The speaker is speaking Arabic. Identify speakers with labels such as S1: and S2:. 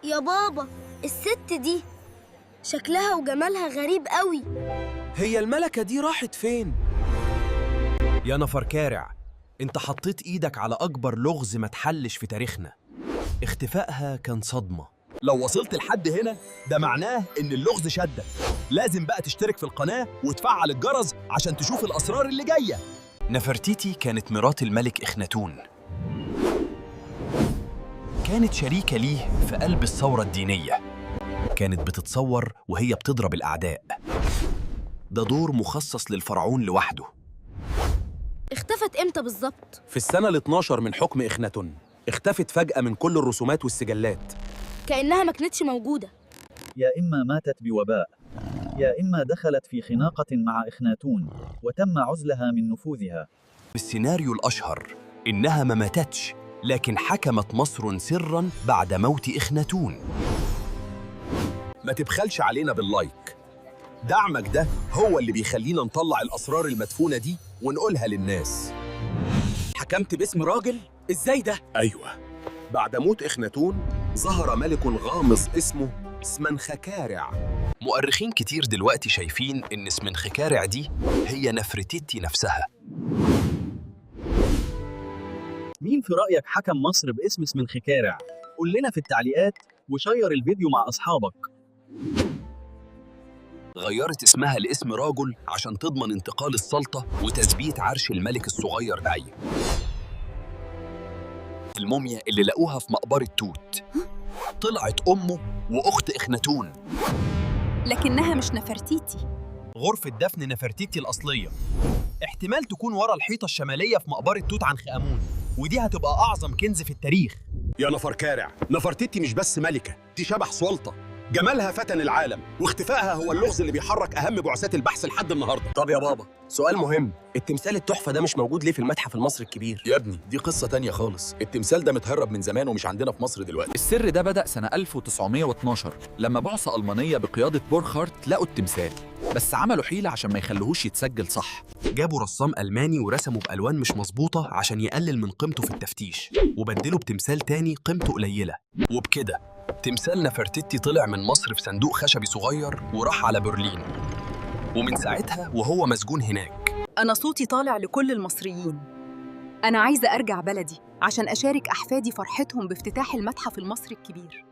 S1: يا بابا، الست دي شكلها وجمالها غريب قوي.
S2: هي الملكة دي راحت فين؟
S3: يا نفركارع، انت حطيت ايدك على اكبر لغز ما اتحلش في تاريخنا. اختفائها كان صدمة.
S4: لو وصلت لحد هنا ده معناه ان اللغز شدك. لازم بقى تشترك في القناة وتفعل الجرس عشان تشوف الاسرار اللي جاية.
S3: نفرتيتي كانت مرات الملك إخناتون. كانت شريكة ليه في قلب الثورة الدينية. كانت بتتصور وهي بتضرب الأعداء. ده دور مخصص للفرعون لوحده.
S1: اختفت امتى بالظبط؟
S2: في السنة ال12 من حكم إخناتون. اختفت فجأة من كل الرسومات والسجلات.
S1: كأنها ما كانتش موجودة.
S5: يا إما ماتت بوباء، يا إما دخلت في خناقة مع إخناتون وتم عزلها من نفوذها.
S3: السيناريو الأشهر إنها ما ماتتش، لكن حكمت مصر سراً بعد موت إخناتون.
S4: ما تبخلش علينا باللايك. دعمك ده هو اللي بيخلينا نطلع الأسرار المدفونة دي ونقولها للناس.
S2: حكمت باسم راجل؟ إزاي ده؟
S4: أيوة، بعد موت إخناتون ظهر ملك غامض اسمه سمنخكارع.
S3: مؤرخين كتير دلوقتي شايفين إن سمنخكارع دي هي نفرتيتي نفسها.
S5: مين في رأيك حكم مصر باسم سمنخكارع؟ قول لنا في التعليقات وشير الفيديو مع أصحابك.
S3: غيرت اسمها لاسم راجل عشان تضمن انتقال السلطة وتثبيت عرش الملك الصغير نعيم. الموميا اللي لقوها في مقبرة توت طلعت أمه وأخت إخناتون،
S6: لكنها مش نفرتيتي.
S3: غرفة دفن نفرتيتي الأصلية احتمال تكون ورا الحيطة الشمالية في مقبرة توت عنخ آمون، ودي هتبقى أعظم كنز في التاريخ.
S4: يا نفركارع، نفرتيتي مش بس ملكة، دي شبح سلطة. جمالها فتن العالم، واختفائها هو اللغز اللي بيحرك أهم بعثات البحث لحد النهاردة.
S2: طب يا بابا، سؤال مهم. التمثال التحفة ده مش موجود ليه في المتحف المصري الكبير؟
S4: يا ابني دي قصة تانية خالص. التمثال ده متهرب من زمان ومش عندنا في مصر دلوقتي.
S7: السر ده بدأ سنة 1912 لما بعثة ألمانية بقيادة بورخارت لقوا التمثال، بس عملوا حيلة عشان ما يخلوهوش يتسجل صح.
S3: جابوا رسام ألماني ورسموا بألوان مش مظبوطة عشان يقلل من قيمته في التفتيش، وبدلوا بتمثال تاني قيمته قليلة. وبكده تمثال نفرتيتي طلع من مصر في صندوق خشبي صغير وراح على برلين، ومن ساعتها وهو مسجون هناك.
S6: أنا صوتي طالع لكل المصريين. أنا عايزة أرجع بلدي عشان أشارك أحفادي فرحتهم بافتتاح المتحف المصري الكبير.